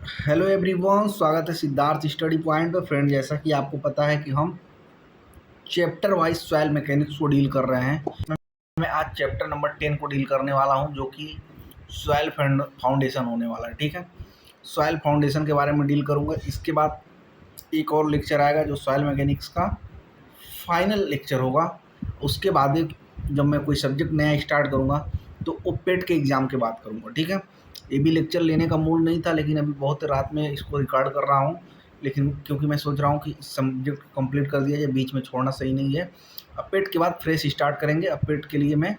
Hello everyone, स्वागत है Siddharth study point पे। फ्रेंड, जैसा कि आपको पता है कि हम चैप्टर वाइज सॉइल मैकेनिक्स को डील कर रहे हैं। मैं आज चैप्टर नंबर 10 को डील करने वाला हूं, जो कि सॉइल फाउंडेशन होने वाला है। ठीक है, सॉइल फाउंडेशन के बारे में डील करूंगा। इसके बाद एक और लेक्चर आएगा जो सॉइल मैकेनिक्स का फाइनल लेक्चर होगा। उसके बाद जब मैं कोई सब्जेक्ट नया स्टार्ट करूँगा तो ओपेट के एग्ज़ाम के बात करूँगा। ठीक है, ये भी लेक्चर लेने का मूड नहीं था, लेकिन अभी बहुत रात में इसको रिकॉर्ड कर रहा हूँ। लेकिन क्योंकि मैं सोच रहा हूँ कि सब्जेक्ट कंप्लीट कर दिया जाए, बीच में छोड़ना सही नहीं है। अपेट के बाद फ्रेश स्टार्ट करेंगे। अपेट के लिए मैं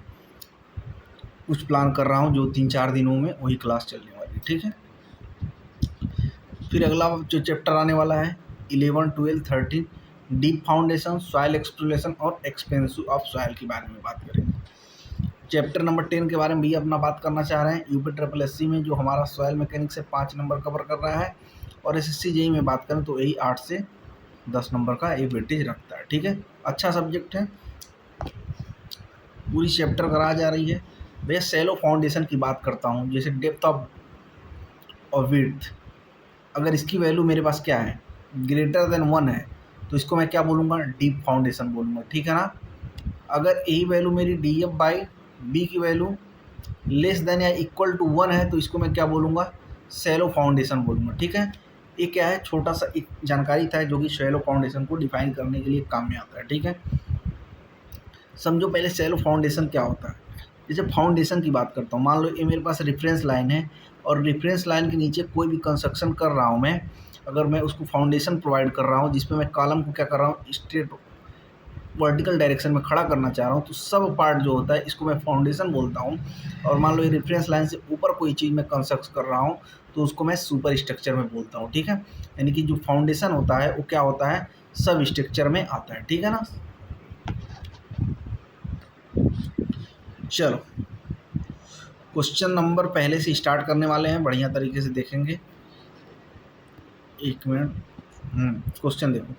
कुछ प्लान कर रहा हूँ, जो 3-4 दिनों में वही क्लास चलने वाली है। ठीक है, फिर अगला जो चैप्टर आने वाला है 11, 12, 13 डीप फाउंडेशन, सॉइल एक्सप्लोरेशन और एक्सपेंसिव ऑफ सॉइल के बारे में बात करेंगे। चैप्टर नंबर 10 के बारे में भी अपना बात करना चाह रहे हैं। यूपी ट्रिपल एससी में जो हमारा सॉइल मैकेनिक्स से 5 नंबर कवर कर रहा है, और एसएससी जेई में बात करें तो यही 8 से 10 नंबर का एक वेटेज रखता है। ठीक है, अच्छा सब्जेक्ट है। पूरी चैप्टर करा जा रही है। भैया सैलो फाउंडेशन की बात करता हूँ, जैसे डेप्थ ऑफ और विड्थ। अगर इसकी वैल्यू मेरे पास क्या है, ग्रेटर देन 1 है, तो इसको मैं क्या बोलूँगा, डीप फाउंडेशन बोलूँगा। ठीक है ना। अगर यही वैल्यू मेरी डी एफ बाई बी की वैल्यू लेस देन या इक्वल टू 1 है, तो इसको मैं क्या बोलूँगा, शैलो फाउंडेशन बोलूँगा। ठीक है, ये क्या है, छोटा सा एक जानकारी था जो कि शैलो फाउंडेशन को डिफाइन करने के लिए काम में आता है। ठीक है, समझो पहले शैलो फाउंडेशन क्या होता है। जैसे फाउंडेशन की बात करता हूँ, मान लो ये मेरे पास रेफरेंस लाइन है, और रेफरेंस लाइन के नीचे कोई भी कंस्ट्रक्शन कर रहा हूँ मैं, अगर मैं उसको फाउंडेशन प्रोवाइड कर रहा हूँ, जिसमें मैं कॉलम को क्या कर रहा हूँ, स्ट्रेट वर्टिकल डायरेक्शन में खड़ा करना चाह रहा हूँ, तो सब पार्ट जो होता है इसको मैं फाउंडेशन बोलता हूँ। और मान लो ये रेफरेंस लाइन से ऊपर कोई चीज़ मैं कंस्ट्रक्ट कर रहा हूँ, तो उसको मैं सुपर स्ट्रक्चर में बोलता हूँ। ठीक है, यानी कि जो फाउंडेशन होता है वो क्या होता है, सब स्ट्रक्चर में आता है। ठीक है ना। चलो, क्वेश्चन नंबर पहले से स्टार्ट करने वाले हैं, बढ़िया तरीके से देखेंगे। एक मिनट। क्वेश्चन देखो।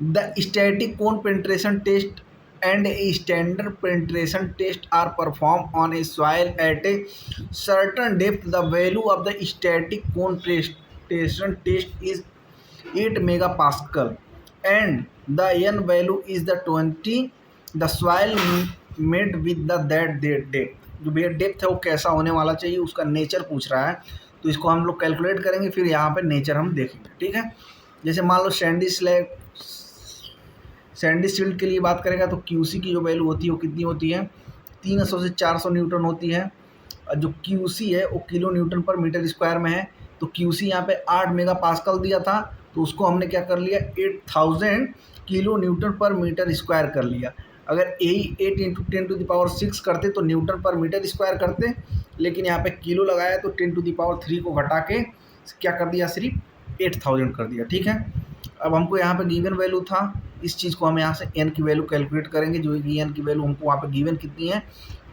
The static cone penetration test and a standard penetration test are performed on a soil at a certain depth. The value of the static cone penetration test is 8 megapascal and the n value is the 20. The soil made with the that depth, जो भैया depth है वो कैसा होने वाला चाहिए, उसका nature पूछ रहा है। तो इसको हम लोग कैलकुलेट करेंगे, फिर यहाँ पे नेचर हम देखेंगे। ठीक है, जैसे मान लो सैंडी सिल्ट के लिए बात करेगा तो क्यूसी की जो वैल्यू होती है वो कितनी होती है, 300 से 400 न्यूटन होती है। और जो क्यूसी है वो किलो न्यूटन पर मीटर स्क्वायर में है। तो क्यूसी यहाँ पे 8 मेगा पास्कल दिया था, तो उसको हमने क्या कर लिया, 8000 किलो न्यूटन पर मीटर स्क्वायर कर लिया। अगर यही 8 इंटू 10⁻6 करते तो न्यूटन पर मीटर स्क्वायर करते, लेकिन यहाँ पे किलो लगाया तो 10⁻3 को घटा के क्या कर दिया, सिर्फ 8000 कर दिया। ठीक है, अब हमको यहाँ पे गिवन वैल्यू था, इस चीज़ को हम यहाँ से एन की वैल्यू कैलकुलेट करेंगे। जो कि एन की वैल्यू हमको वहाँ पे गिवन कितनी है,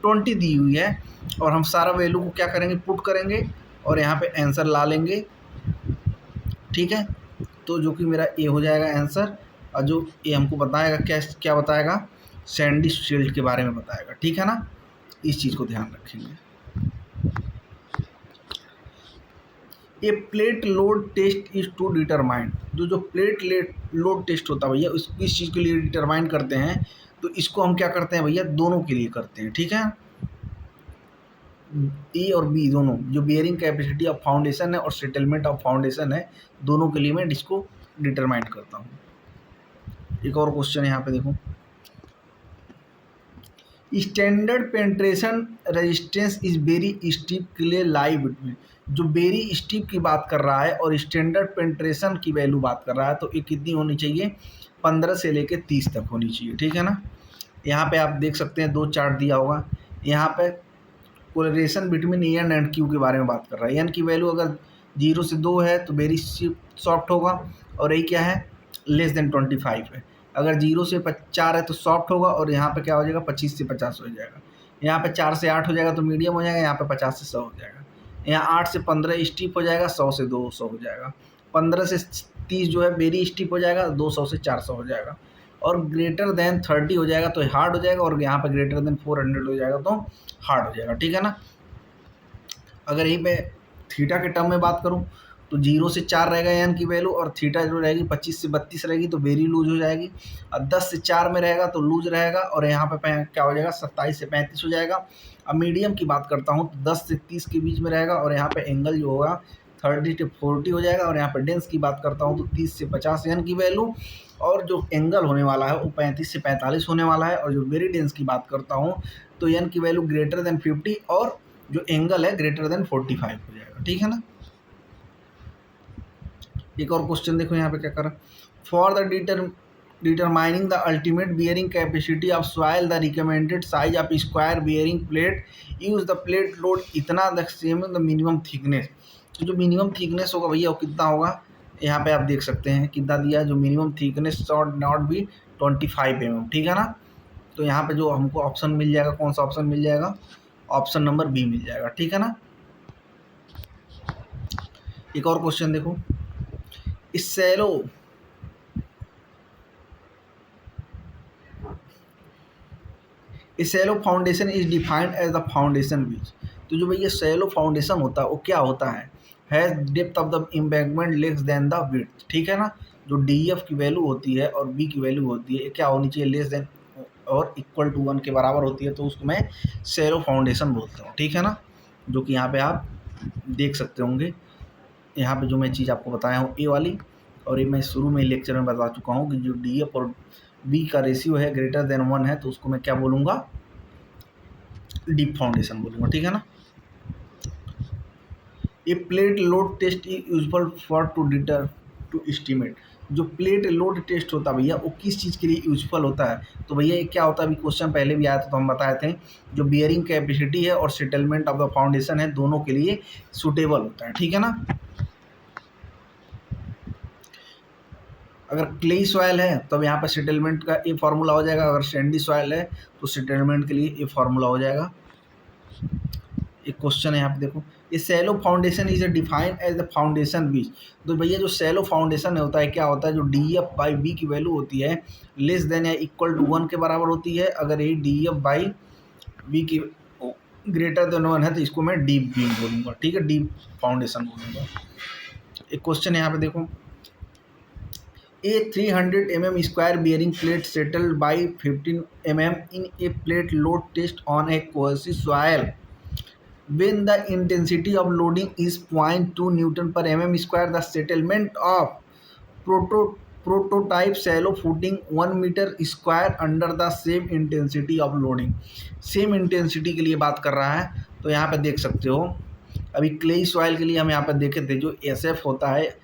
20 दी हुई है, और हम सारा वैल्यू को क्या करेंगे, पुट करेंगे और यहाँ पे आंसर ला लेंगे। ठीक है, तो जो कि मेरा ए हो जाएगा आंसर, और जो ये हमको बताएगा क्या क्या बताएगा, सैंडी सिल्ट के बारे में बताएगा। ठीक है ना, इस चीज़ को ध्यान रखेंगे। A plate load test is to determine, जो प्लेट लोड टेस्ट होता है भैया, इस चीज़ के लिए डिटरमाइन करते हैं। तो इसको हम क्या करते हैं भैया, दोनों के लिए करते हैं। ठीक है, ए और बी दोनों, जो बियरिंग कैपेसिटी ऑफ फाउंडेशन है और सेटलमेंट ऑफ फाउंडेशन है, दोनों के लिए मैं इसको डिटरमाइन करता हूँ। एक और क्वेश्चन यहाँ पे देखो, standard penetration resistance is very steep clay lie between, जो वेरी स्टीप की बात कर रहा है और स्टैंडर्ड पेनिट्रेशन की वैल्यू बात कर रहा है, तो ये कितनी होनी चाहिए, 15 से लेके 30 तक होनी चाहिए। ठीक है ना, यहाँ पे आप देख सकते हैं 2 चार्ट दिया होगा। यहाँ पे correlation between N and Q के बारे में बात कर रहा है। एन की वैल्यू अगर 0 से 2 है तो वेरी सॉफ्ट होगा, और यही क्या है, लेस देन 25 है। अगर 0 से 4 है तो सॉफ्ट होगा, और यहाँ पे क्या हो जाएगा, 25 से 50 हो जाएगा। यहाँ पे 4 से 8 हो जाएगा तो मीडियम हो जाएगा। यहाँ पे 50 से 100 हो जाएगा। यहाँ 8 से 15 स्टीप हो जाएगा, 100 से 200 हो जाएगा। 15 से 30 जो है वेरी स्टीप हो जाएगा, 200 से 400 हो जाएगा। और ग्रेटर देन 30 हो जाएगा तो हार्ड हो जाएगा, और यहाँ पे ग्रेटर देन 400 हो जाएगा तो हार्ड हो जाएगा। ठीक है ना। अगर यहीं पे थीटा के टर्म में बात करूँ तो 0 से 4 रहेगा एन की वैल्यू, और थीटा जो रहेगी 25 से 32 रहेगी तो वेरी लूज हो जाएगी। और 10 से 4 में रहेगा तो लूज रहेगा, और यहाँ पे क्या हो जाएगा 27 से 35 हो जाएगा। अब मीडियम की बात करता हूँ तो 10 से 30 के बीच में रहेगा, और यहाँ पे एंगल जो होगा 30 से 40 हो जाएगा। और यहाँ पे डेंस की बात करता हूँ तो 30 से 50 एन की वैल्यू, और जो एंगल होने वाला है वो 35 से 45 होने वाला है। और जो वेरी डेंस की बात करता हूँ तो एन की वैल्यू ग्रेटर देन 50 और जो एंगल है ग्रेटर देन 45 हो जाएगा, ठीक है ना। एक और क्वेश्चन देखो यहाँ पे क्या कर रहा है, for the determining the ultimate bearing capacity of soil the recommended size of square bearing plate use the plate load इतना the same the minimum thickness. तो जो मिनिमम थिकनेस होगा भैया वो कितना होगा, यहाँ पे आप देख सकते हैं कितना दिया, जो minimum thickness short not be 25 mm, ठीक है ना। तो यहाँ पे जो हमको ऑप्शन मिल जाएगा, कौन सा ऑप्शन मिल जाएगा, ऑप्शन नंबर बी मिल जाएगा, ठीक है ना। एक और क्वेश्चन देखो, इस shallow foundation is defined as the foundation which. तो जो भैया सैलो फाउंडेशन होता है वो क्या होता है, has depth of the embankment less than the width, ठीक है ना। जो डी एफ की वैल्यू होती है और बी की वैल्यू होती है क्या होनी चाहिए, लेस देन और इक्वल टू 1 के बराबर होती है, तो उसको मैं सैलो फाउंडेशन बोलता हूँ, ठीक है ना। जो कि यहाँ पे आप देख सकते होंगे, यहाँ पे जो मैं चीज़ आपको बताया हूँ ए वाली, और ये मैं शुरू में लेक्चर में बता चुका हूँ कि जो डी एफ और बी का रेशियो है ग्रेटर देन 1 है, तो उसको मैं क्या बोलूँगा, डीप फाउंडेशन बोलूँगा, ठीक है ना। ये plate load test is useful for to estimate. जो प्लेट लोड टेस्ट होता है भैया वो किस चीज़ के लिए यूजफुल होता है, तो भैया ये क्या होता है, अभी क्वेश्चन पहले भी आया था तो हम बताए थे, जो बियरिंग कैपेसिटी है और सेटलमेंट ऑफ द फाउंडेशन है दोनों के लिए सूटेबल होता है, ठीक है ना। अगर क्ले सॉइल है तो अब यहाँ पर सेटलमेंट का ये फार्मूला हो जाएगा, अगर सैंडी सॉइल है तो सेटलमेंट के लिए ये फार्मूला हो जाएगा। एक क्वेश्चन है यहाँ पे देखो, ये shallow foundation is defined as the foundation which. तो भैया जो सैलो फाउंडेशन होता है क्या होता है, जो डी एफ बाई बी की वैल्यू होती है लेस देन या इक्वल टू 1 के बराबर होती है। अगर ये डी एफ बाई बी की ग्रेटर देन 1 है तो इसको मैं डीप बीम बोलूँगा, ठीक है, डीप फाउंडेशन बोलूँगा। एक क्वेश्चन यहाँ पे देखो, A 300 mm square bearing plate settled by 15 mm in a plate load test on a cohesive soil when the intensity of loading is 0.2 Newton per mm square. The settlement of prototype shallow footing 1 meter square under the same intensity of loading. Same intensity के लिए बात कर रहा है, तो यहाँ पे देख सकते हो अभी क्ले सॉइल के लिए हम यहाँ पे देखे थे, जो SF होता है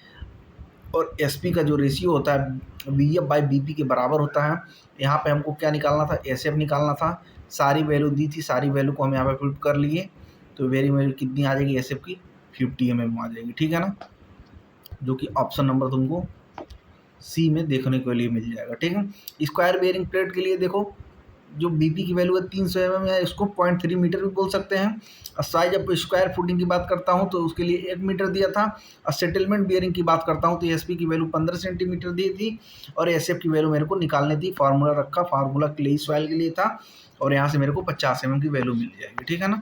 और SP का जो रेशियो होता है BF बाई BP के बराबर होता है। यहाँ पे हमको क्या निकालना था, SF निकालना था, सारी वैल्यू दी थी, सारी वैल्यू को हम यहाँ पे पुट कर लिए, तो वेरी वैल्यू कितनी आ जाएगी SF की 50 mm आ जाएगी, ठीक है ना, जो कि ऑप्शन नंबर तुमको C में देखने के लिए मिल जाएगा, ठीक है। स्क्वायर बेयरिंग प्लेट के लिए देखो, जो BP की वैल्यू है 300 mm या इसको 0.3 मीटर भी बोल सकते हैं। और साइज ऑफ स्क्वायर फुटिंग की बात करता हूँ तो उसके लिए 1 मीटर दिया था। और सेटलमेंट बियरिंग की बात करता हूँ तो SP की वैल्यू 15 सेंटीमीटर दी थी, और SF की वैल्यू मेरे को निकालनी थी, फार्मूला रखा, फार्मूला क्ले सॉइल के लिए था, और यहाँ से मेरे को 50 mm की वैल्यू मिल जाएगी, ठीक है ना।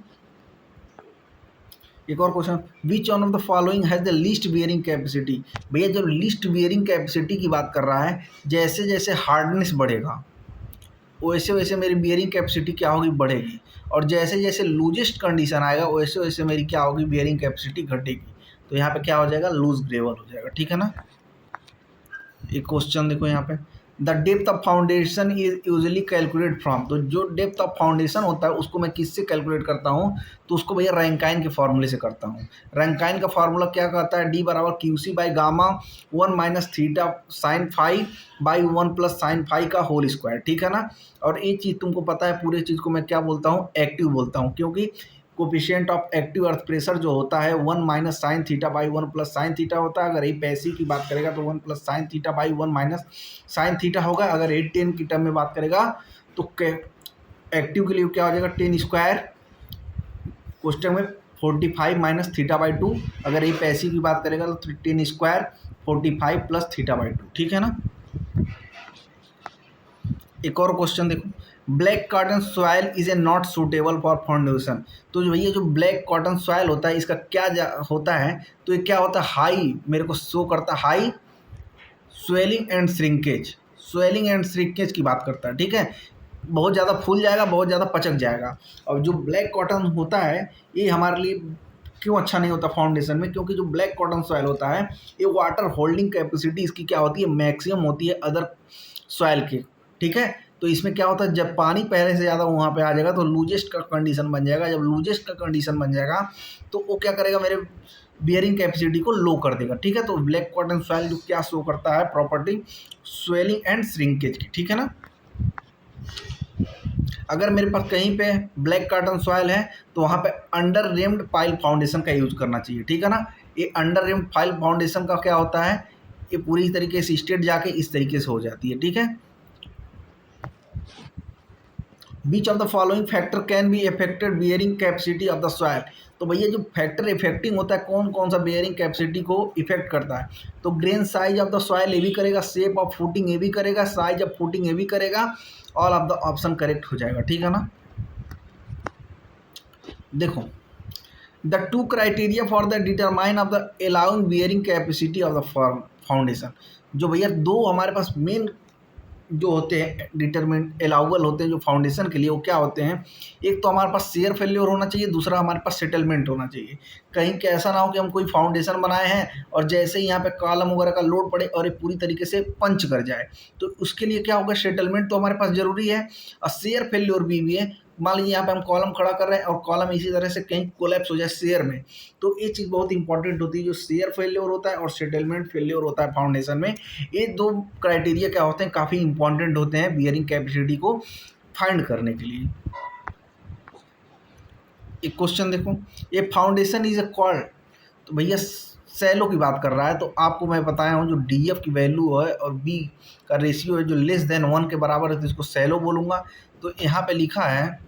एक और question, which one of the following has the least bearing capacity. भैया जब लीस्ट बियरिंग कैपेसिटी की बात कर रहा है, जैसे जैसे हार्डनेस बढ़ेगा वैसे वैसे मेरी बियरिंग कैपेसिटी क्या होगी, बढ़ेगी, और जैसे जैसे लूजेस्ट कंडीशन आएगा वैसे वैसे मेरी क्या होगी, बियरिंग कैपेसिटी घटेगी। तो यहाँ पे क्या हो जाएगा, लूज ग्रेवल हो जाएगा, ठीक है ना। एक क्वेश्चन देखो यहाँ पे, the depth of foundation is usually calculate from. तो जो डेप्थ ऑफ फाउंडेशन होता है उसको मैं किससे कैलकुलेट करता हूँ, तो उसको भैया रैंकाइन के फार्मूले से करता हूँ। रैंकाइन का फार्मूला क्या कहता है, D बराबर QC by gamma 1 minus theta sine phi by 1 plus sine phi का होल स्क्वायर, ठीक है ना। और ये चीज़ तुमको पता है, पूरे चीज़ को मैं क्या बोलता हूँ, एक्टिव बोलता हूँ, क्योंकि coefficient of active earth pressure जो होता है 1 minus sine theta by 1 plus sine theta होता है। अगर ये पैसिव की बात करेगा तो 1 plus sine theta by 1 minus sine theta होगा। अगर 8 की टर्म में बात करेगा तो एक्टिव के लिए क्या हो जाएगा, 10 स्क्वायर क्वेश्चन में 45 माइनस थीटा बाई 2। अगर ये पैसिव की बात करेगा तो 10 स्क्वायर 45 प्लस थीटा बाई 2, ठीक है ना। एक और क्वेश्चन देखो, black cotton soil is a not suitable for foundation. तो जो भैया जो ब्लैक कॉटन सॉइल होता है इसका क्या होता है, तो ये क्या होता है, हाई मेरे को शो करता है high swelling and shrinkage, swelling and shrinkage की बात करता है, ठीक है। बहुत ज़्यादा फूल जाएगा, बहुत ज़्यादा पचक जाएगा। और जो ब्लैक कॉटन होता है ये हमारे लिए क्यों अच्छा नहीं होता फाउंडेशन में, क्योंकि जो ब्लैक कॉटन सॉइल होता है ये वाटर होल्डिंग कैपेसिटी इसकी क्या होती है, मैक्सिमम होती है अदर सॉइल की, ठीक है। तो इसमें क्या होता है, जब पानी पहले से ज़्यादा वहाँ पे आ जाएगा तो लूजेस्ट का कंडीशन बन जाएगा। जब लूजेस्ट का कंडीशन बन जाएगा तो वो क्या करेगा, मेरे बियरिंग कैपेसिटी को लो कर देगा, ठीक है। तो ब्लैक कॉटन सॉइल जो क्या शो करता है, प्रॉपर्टी स्वेलिंग एंड श्रिंकेज की, ठीक है ना। अगर मेरे पास कहीं पे ब्लैक कॉटन सॉइल है तो वहाँ पे अंडर रेम्ड पाइल फाउंडेशन का यूज करना चाहिए, ठीक है ना। ये अंडर रेम्ड पाइल फाउंडेशन का क्या होता है, ये पूरी तरीके से स्ट्रेट जाके इस तरीके से हो जाती है, ठीक है। Which of the following factor can be affected bearing capacity of the soil. तो भैया जो फैक्टर इफेक्टिंग होता है कौन कौन सा बियरिंग कैपेसिटी को इफेक्ट करता है, तो grain size of the soil ये भी करेगा, शेप ऑफ फुटिंग ये भी करेगा, साइज ऑफ फुटिंग ये भी करेगा, all of the option correct हो जाएगा, ठीक है ना। देखो the two criteria for the determine of the allowing bearing capacity of the foundation. जो भैया दो हमारे पास मेन जो होते हैं डिटरमिन अलाउबल होते हैं जो फाउंडेशन के लिए, वो क्या होते हैं, एक तो हमारे पास शेयर फेल्योर होना चाहिए, दूसरा हमारे पास सेटलमेंट होना चाहिए। कहीं कि ऐसा ना हो कि हम कोई फाउंडेशन बनाए हैं और जैसे ही यहाँ पे कॉलम वगैरह का लोड पड़े और ये पूरी तरीके से पंच कर जाए, तो उसके लिए क्या होगा, सेटलमेंट तो हमारे पास जरूरी है और शेयर फेल्योर भी है। मान लीजिए यहाँ पे हम कॉलम खड़ा कर रहे हैं और कॉलम इसी तरह से कहीं कोलैप्स हो जाए शेयर में, तो ये चीज़ बहुत इंपॉर्टेंट होती है, जो शेयर फेल्योर होता है और सेटलमेंट फेल्योर होता है फाउंडेशन में। ये दो क्राइटेरिया क्या होते हैं, काफ़ी इंपॉर्टेंट होते हैं बियरिंग कैपेसिटी को फाइंड करने के लिए। एक क्वेश्चन देखो, ये फाउंडेशन इज ए कॉल्ड, तो भैया सैलो की बात कर रहा है, तो आपको मैं बताया हूँ जो DF की वैल्यू है और B का रेशियो है जो लेस देन 1 के बराबर है तो इसको सैलो बोलूँगा। तो यहाँ पे लिखा है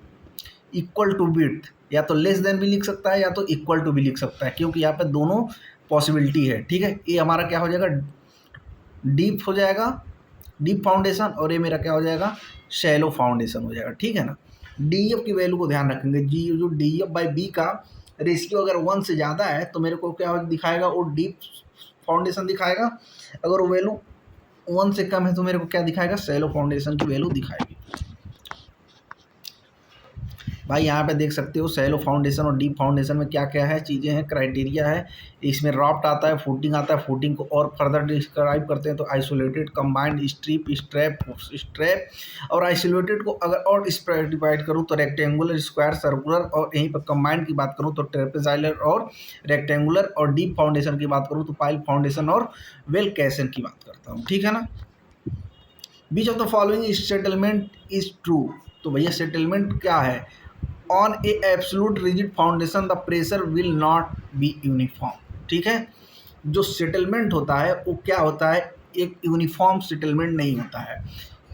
इक्वल टू विड्थ, या तो लेस देन भी लिख सकता है या तो इक्वल टू भी लिख सकता है, क्योंकि यहाँ पे दोनों पॉसिबिलिटी है, ठीक है। ये हमारा क्या हो जाएगा, डीप हो जाएगा, डीप फाउंडेशन, और ये मेरा क्या हो जाएगा, शैलो फाउंडेशन हो जाएगा, ठीक है ना। DF की वैल्यू को ध्यान रखेंगे, जी जो DF/B का रेशियो अगर 1 से ज़्यादा है तो मेरे को क्या दिखाएगा, वो डीप फाउंडेशन दिखाएगा। अगर वो वैल्यू 1 से कम है तो मेरे को क्या दिखाएगा, शैलो फाउंडेशन की वैल्यू दिखाएगी। भाई यहाँ पे देख सकते हो शैलो फाउंडेशन और डीप फाउंडेशन में क्या क्या है चीज़ें हैं, क्राइटेरिया है। इसमें रॉफ्ट आता है, फुटिंग आता है, फुटिंग को और फर्दर डिस्क्राइब करते हैं तो आइसोलेटेड, कंबाइंड, स्ट्रिप, स्ट्रैप। और आइसोलेटेड को अगर और डिवाइड करूँ तो रेक्टेंगुलर, स्क्वायर, सर्कुलर, और यहीं पर कंबाइंड की बात करूँ तो ट्रेपेजाइलर और रेक्टेंगुलर, और डीप फाउंडेशन की बात करूँ तो पाइल फाउंडेशन और वेल कैसन की बात करता हूँ, ठीक है ना। Which of the following settlement is true, तो भैया सेटलमेंट क्या है, on a absolute rigid foundation the pressure will not be uniform, ठीक है। जो सेटलमेंट होता है वो क्या होता है, एक यूनिफॉर्म सेटलमेंट नहीं होता है।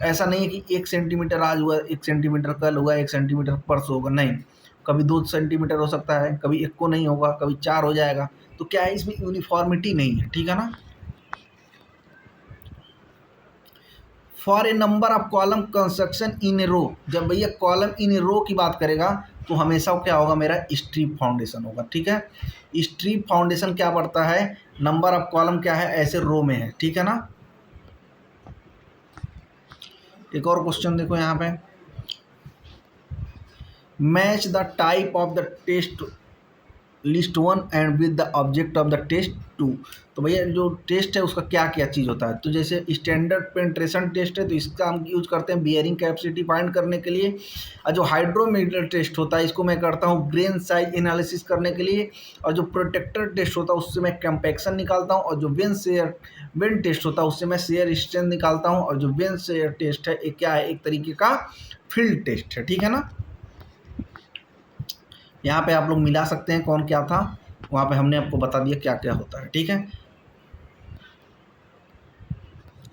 ऐसा नहीं है कि 1 सेंटीमीटर आज हुआ, 1 सेंटीमीटर कल हुआ, 1 सेंटीमीटर परसों होगा, नहीं। कभी 2 सेंटीमीटर हो सकता है, कभी 1 को नहीं होगा, कभी 4 हो जाएगा। तो क्या है, इसमें यूनिफॉर्मिटी नहीं है, ठीक है ना। For a number of column construction in a row, जब भैया कॉलम इन ए रो की बात करेगा तो हमेशा क्या होगा, मेरा स्ट्रिप फाउंडेशन होगा, ठीक है। स्ट्रिप फाउंडेशन क्या पड़ता है, नंबर ऑफ कॉलम क्या है, ऐसे रो में है, ठीक है ना। एक और क्वेश्चन देखो यहाँ पे, match the type of the test list 1 and with the object of the test 2। तो भैया जो टेस्ट है उसका क्या क्या चीज़ होता है, तो जैसे स्टैंडर्ड पेंट्रेशन टेस्ट है तो इसका हम यूज करते हैं बियरिंग कैपेसिटी फाइंड करने के लिए। और जो हाइड्रोमीटर टेस्ट होता है इसको मैं करता हूँ ग्रेन साइज एनालिसिस करने के लिए। और जो प्रोटेक्टर टेस्ट होता है उससे मैं कंपैक्शन निकालता हूँ। और जो वेन टेस्ट होता है उससे मैं शेयर स्ट्रेंथ निकालता हूँ। और जो वेन शेयर टेस्ट है ये क्या है, एक तरीके का फील्ड टेस्ट है, ठीक है ना। यहाँ पे आप लोग मिला सकते हैं कौन क्या था, वहाँ पे हमने आपको बता दिया क्या क्या होता है, ठीक है।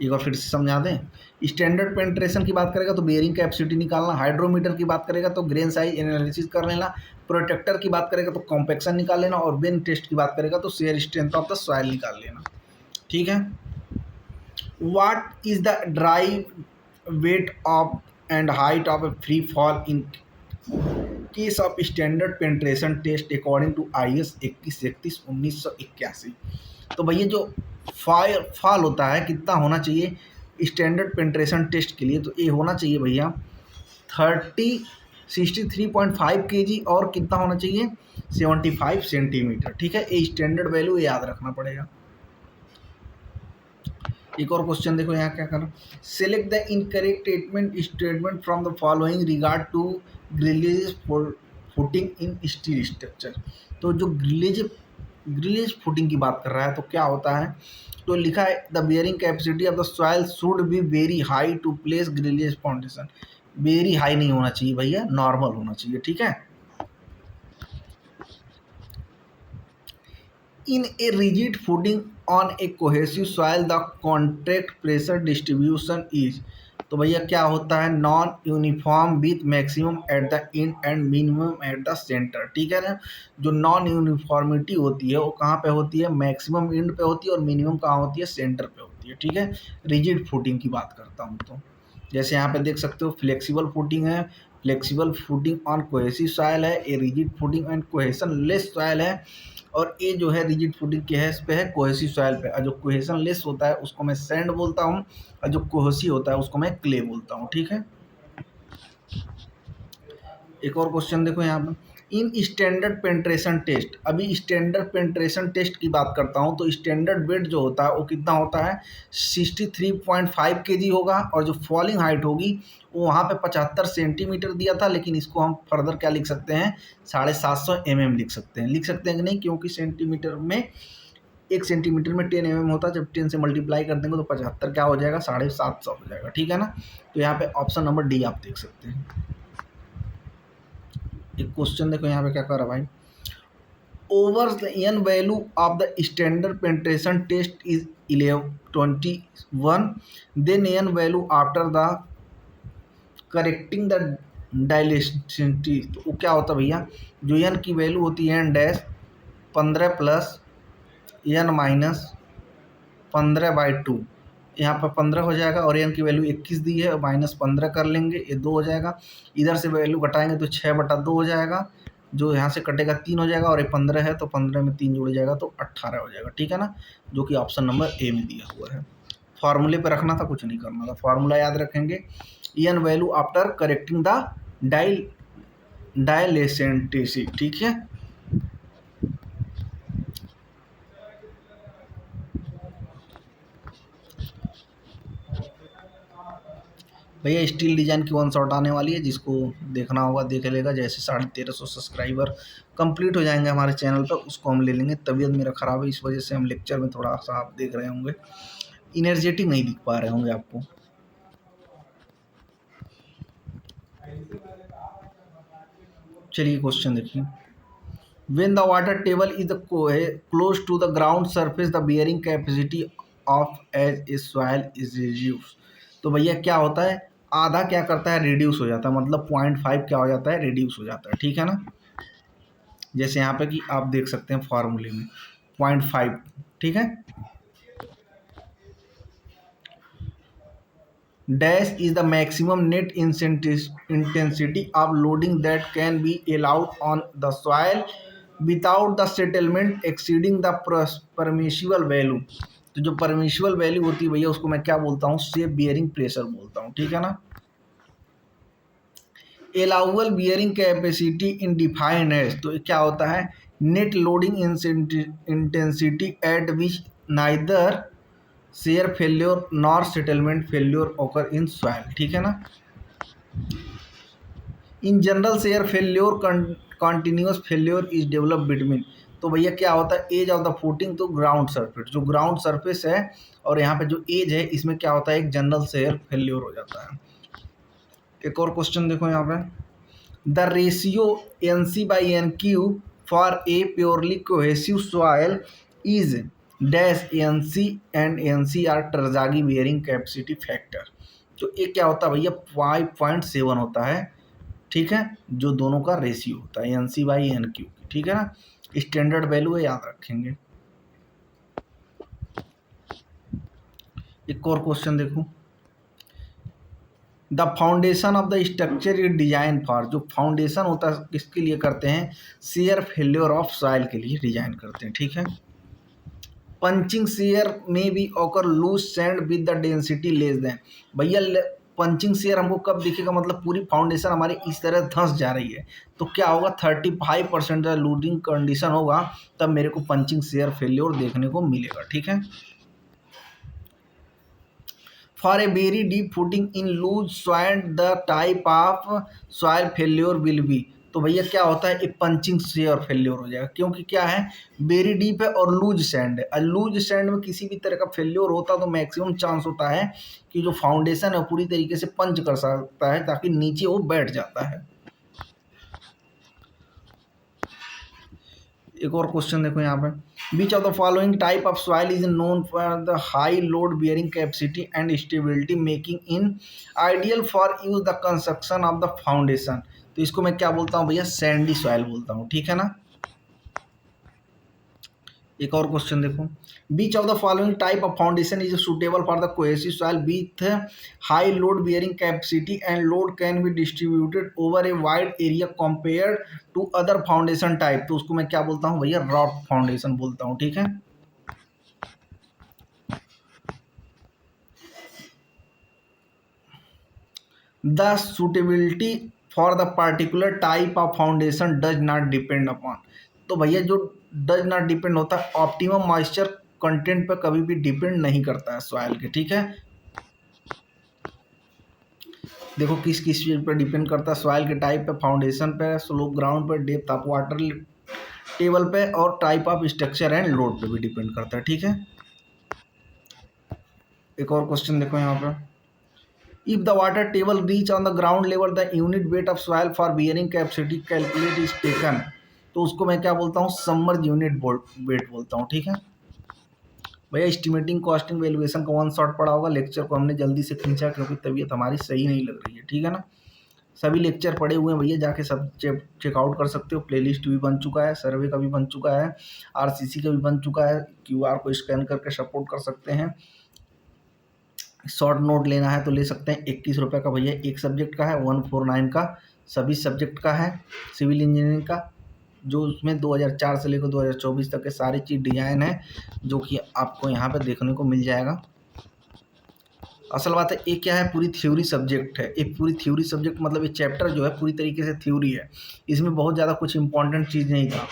एक बार फिर से समझा दें, स्टैंडर्ड पेंट्रेशन की बात करेगा तो बियरिंग कैपेसिटी निकालना, हाइड्रोमीटर की बात करेगा तो ग्रेन साइज एनालिसिस कर लेना, प्रोटेक्टर की बात करेगा तो कॉम्पैक्शन निकाल लेना, और वेन टेस्ट की बात करेगा तो shear strength of the soil निकाल लेना, ठीक है। What is the dry weight of and height of a free fall in case of standard penetration test according to IS 2131 1981। तो भैया जो फॉल होता है कितना होना चाहिए स्टैंडर्ड पेंट्रेशन टेस्ट के लिए, तो ये होना चाहिए भैया 63.5 kg और कितना होना चाहिए 75 सेंटीमीटर। ठीक है, ये स्टैंडर्ड वैल्यू याद रखना पड़ेगा। एक और क्वेश्चन देखो यहाँ क्या करना, select the incorrect statement from the following regard to grillage footing in steel structure. तो जो ग्रिलेज फुटिंग की बात कर रहा है तो क्या होता है, तो लिखा है the bearing capacity of the soil should be very high to place grillage foundation. Very high नहीं होना चाहिए भैया, नॉर्मल होना चाहिए। ठीक है, in a rigid footing on a cohesive soil the contract pressure distribution is. तो भैया क्या होता है, non uniform with maximum at the end and minimum at the centre. ठीक है ना, जो नॉन यूनिफॉर्मिटी होती है वो कहाँ पे होती है, मैक्सिमम एंड पे होती है और मिनिमम कहाँ होती है, सेंटर पे होती है। ठीक है, रिजिड फुटिंग की बात करता हूँ तो जैसे यहाँ पे देख सकते हो फ्लेक्सिबल फुटिंग है, flexible footing on cohesive soil है, ये rigid footing and cohesion less soil है, और ये जो है रिजिड फुटिंग के है इस पे है कोहेसिव सॉइल पे, और जो कोहेशन लेस होता है उसको मैं सैंड बोलता हूँ, और जो कोहेसिव होता है उसको मैं क्ले बोलता हूँ। ठीक है, एक और क्वेश्चन देखो यहाँ पर, इन स्टैंडर्ड पेंट्रेशन टेस्ट। अभी स्टैंडर्ड पेंट्रेशन टेस्ट की बात करता हूँ तो स्टैंडर्ड वेट जो होता है वो कितना होता है 63.5 kg होगा, और जो फॉलिंग हाइट होगी वो वहाँ पे 75 सेंटीमीटर दिया था, लेकिन इसको हम फर्दर क्या लिख सकते हैं 750 mm लिख सकते हैं। लिख सकते हैं कि नहीं, क्योंकि सेंटीमीटर में 1 सेंटीमीटर में 10 mm होता है, जब 10 से मल्टीप्लाई कर देंगे तो 75 क्या हो जाएगा 750 हो जाएगा। ठीक है ना, तो यहाँ पे ऑप्शन नंबर डी आप देख सकते हैं। एक क्वेश्चन देखो यहाँ पे क्या कर रहा भाई, over the N value of the standard penetration test is 1121, then N value after the correcting the डायलेसिटी। तो वो क्या होता है भैया, जो एन की वैल्यू होती है N dash 15 plus N minus 15/2, यहाँ पर 15 हो जाएगा, और एन की वैल्यू 21 दी है, माइनस 15 कर लेंगे, ये 2 हो जाएगा, इधर से वैल्यू घटाएंगे तो 6/2 हो जाएगा, जो यहाँ से कटेगा 3 हो जाएगा, और ये 15 है तो 15 में 3 जुड़ जाएगा तो 18 हो जाएगा। ठीक है ना, जो कि ऑप्शन नंबर ए में दिया हुआ है। फार्मूले पे रखना था, कुछ नहीं करना था, फार्मूला याद रखेंगे, N value after correcting the dilatancy. ठीक है, भैया स्टील डिजाइन की 1 शॉट आने वाली है, जिसको देखना होगा देख लेगा। जैसे 1350 सब्सक्राइबर कंप्लीट हो जाएंगे हमारे चैनल पर, उसको हम ले लेंगे। तबीयत मेरा ख़राब है, इस वजह से हम लेक्चर में थोड़ा सा आप देख रहे होंगे इनर्जेटिक नहीं दिख पा रहे होंगे आपको। चलिए क्वेश्चन देखिए, when the water table is close to the ground surface the bearing capacity of as a soil is reduced। तो भैया क्या होता है, आधा क्या करता है रिड्यूस हो जाता है, मतलब 0.5 क्या हो जाता है रिड्यूस हो जाता है। ठीक है ना, जैसे यहाँ पे कि आप देख सकते हैं फार्मूले में 0.5। ठीक है, dash is the maximum net intensity of loading that can be allowed on the soil without the settlement exceeding the permissible value. तो जो परमिशिबल वैल्यू होती है भैया उसको मैं क्या बोलता हूँ, सेफ बियरिंग प्रेशर बोलता हूँ। ठीक है ना, allowable bearing capacity in defined as, तो क्या होता है net loading intensity at which neither shear failure nor settlement failure occur in soil. ठीक है ना, in general shear failure continuous failure is develop between. तो भैया क्या होता है एज ऑफ द फुटिंग, तो ग्राउंड सरफेस, जो ग्राउंड सरफेस है और यहाँ पे जो एज है इसमें क्या होता है एक जनरल शेयर फेल्योर हो जाता है। एक और क्वेश्चन देखो यहाँ पे, the ratio NC/NQ for a purely cohesive soil is dash NC and NC are Terzaghi bearing capacity factor. तो ये क्या होता है भैया 5.7 होता है। ठीक है, जो दोनों का रेशियो होता है NC/NQ। ठीक है ना, स्टैंडर्ड वैल्यू है, याद रखेंगे। एक और क्वेश्चन देखो, the foundation of the structure is design for, जो फाउंडेशन होता है किसके लिए करते हैं, शेयर फेल्योर ऑफ सॉइल के लिए डिजाइन करते हैं, ठीक है। पंचिंग शेयर में भी occur loose sand with the density less than, भैया पंचिंग शेयर हमको कब दिखेगा, मतलब पूरी फाउंडेशन हमारी इस तरह धंस जा रही है तो क्या होगा, 35% लूजिंग कंडीशन होगा, तब मेरे को पंचिंग शेयर फेल्योर देखने को मिलेगा, ठीक है। For a very deep footing in loose soil the type of soil failure will be, तो भैया क्या होता है, एक पंचिंग शेयर फेल्योर हो जाएगा, क्योंकि क्या है, वेरी डीप है और लूज सैंड है। और लूज सैंड में किसी भी तरह का फेल्योर होता तो मैक्सिमम चांस होता है कि जो फाउंडेशन है पूरी तरीके से पंच कर सकता है ताकि नीचे वो बैठ जाता है। एक और क्वेश्चन देखो यहाँ पे, which of the following type of soil is known for the high load bearing capacity and stability making in ideal for use the construction of the foundation, तो इसको मैं क्या बोलता हूँ भैया, सैंडी सॉइल बोलता हूँ, ठीक है ना। एक और क्वेश्चन देखो, which of the following type of foundation is suitable for the cohesive soil with high load bearing capacity and load can be distributed over a wide area compare to other foundation type, तो उसको मैं क्या बोलता हूँ भैया, rock foundation बोलता हूँ, ठीक है। The suitability for the particular type of foundation does not depend upon, तो भैया जो डज नॉट डिपेंड होता है ऑप्टिमम मॉइस्चर कंटेंट पे कभी भी डिपेंड नहीं करता है सॉइल के, ठीक है। देखो किस किस चीज़ पर डिपेंड करता है, सॉइल के टाइप पे, फाउंडेशन पे, स्लोप ग्राउंड पे, डेप्थ ऑफ वाटर टेबल पे और type of structure and load पे भी डिपेंड करता है, ठीक है। एक और क्वेश्चन देखो यहाँ पे, if the water table reach on the ground level the unit weight of soil for bearing capacity calculate is taken, तो उसको मैं क्या बोलता हूँ, सबमर्ज यूनिट वेट बोलता हूँ, ठीक है। भैया एस्टिमेटिंग कॉस्टिंग वैल्यूएशन का वन शॉट पड़ा होगा, लेक्चर को हमने जल्दी से खींचा क्योंकि तबीयत हमारी सही नहीं लग रही है, ठीक है ना। सभी लेक्चर पड़े हुए हैं भैया, जाके सब चेकआउट कर सकते हो, प्लेलिस्ट भी बन चुका है, सर्वे का भी बन चुका है, आरसीसी का भी बन चुका है, क्यूआर को स्कैन करके सपोर्ट कर सकते हैं। शॉर्ट नोट लेना है तो ले सकते हैं, 21 रुपये का भैया एक सब्जेक्ट का है, 149 का सभी सब्जेक्ट का है सिविल इंजीनियरिंग का, जो उसमें 2004 से लेकर 2024 तक के सारी चीज़ डिजाइन है जो कि आपको यहाँ पे देखने को मिल जाएगा। असल बात है, ये क्या है, पूरी थ्योरी सब्जेक्ट है, एक पूरी थ्योरी सब्जेक्ट मतलब ये चैप्टर जो है पूरी तरीके से थ्योरी है, इसमें बहुत ज़्यादा कुछ इंपॉर्टेंट चीज़ नहीं था।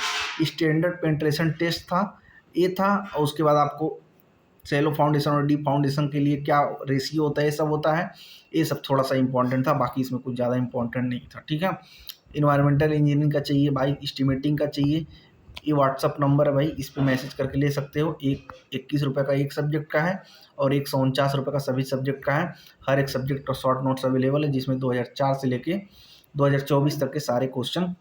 स्टैंडर्ड पेंट्रेशन टेस्ट था, ये था, और उसके बाद आपको सेलो फाउंडेशन और डीप फाउंडेशन के लिए क्या रेशियो होता है, ये सब होता है, ये सब थोड़ा सा इंपॉर्टेंट था, बाकी इसमें कुछ ज़्यादा इंपॉर्टेंट नहीं था, ठीक है। इन्वायरमेंटल इंजीनियरिंग का चाहिए भाई, एस्टिमेटिंग का चाहिए, ये व्हाट्सअप नंबर है भाई, इस पर मैसेज करके ले सकते हो। 21 रुपये का एक सब्जेक्ट का है और 149 रुपये का सभी सब्जेक्ट का है। हर एक सब्जेक्ट का शॉर्ट नोट्स अवेलेबल है जिसमें 2004 से लेके 2024 तक के सारे क्वेश्चन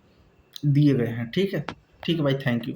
दिए गए हैं, ठीक है। ठीक है भाई, थैंक यू।